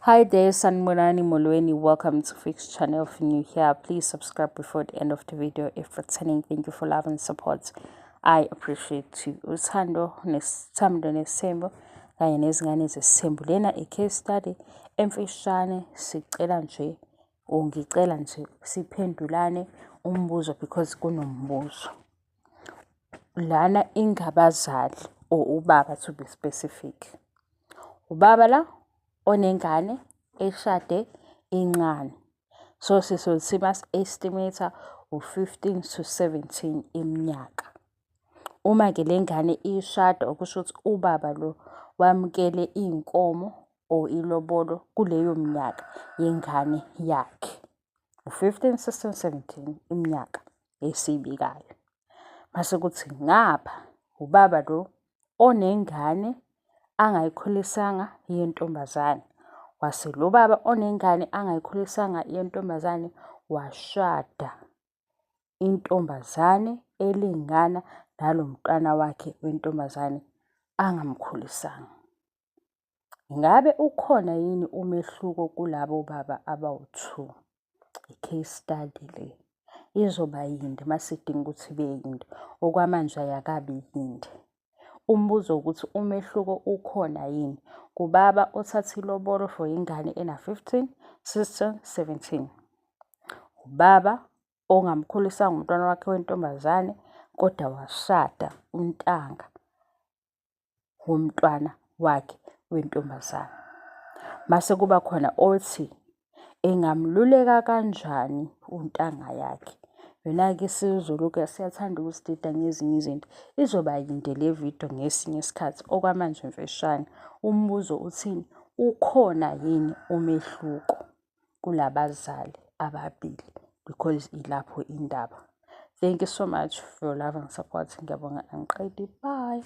Hi there, Sanibonani Molweni. Welcome to Fix channel. If you're new here, please subscribe before the end of the video. If returning, thank you for love and support. I appreciate you. Uthando nesithamdo nesembo kanye nezingane zesembo. Lena i-case study emfishane sicela nje ngicela nje siphendulane umbuzo because kunombuzo. Lana ingabazali or ubaba to be specific. Ubaba la onengane eshade incane. So sizothi mas-estimate u-15 to 17 iminyaka. Uma ke lengane ishada okusho ukuthi ubaba lo wamukele inkomo or ilobolo kuleyo minyaka yengane yakhe. U-15, 16, 17 iminyaka esiyibikayo. Mase kuthi ngapha ubaba lo onengane angayikhulisanga yentombazane. Wase lo baba onengane angayikhulisanga yentombazane washada intombazane elingana nalo mntwana wakhe wentombazane angamkhulisanga. Ngabe ukhona yini umehluko kulabo baba abawu-2? I-case study le izoba yinde masidinga ukuthi ibe yinde. Okwamanje ayakabi yinde. Umbuzo ukuthi umehluko ukhona yini kubaba othatha ilobolo for ingane ena-15, 16, 17. Ubaba ongamkhulisanga umntwana wakhe wentombazane kodwa washada untanga womntwana wakhe wentombazane. Mase kuba khona othi engamluleka kanjani untanga yakhe. Yona-ke isiZulu-ke siyathanda ukusidida ngezinye izinto. Izoba yinde le video ngesinye isikhathi. Okwamanje mfeshane umbuzo uthini? Ukhona yini umehluko kulabazali ababili? Because ilapho indaba. Thank you so much for your love and support. Ngiyabonga angiqedi. Bye.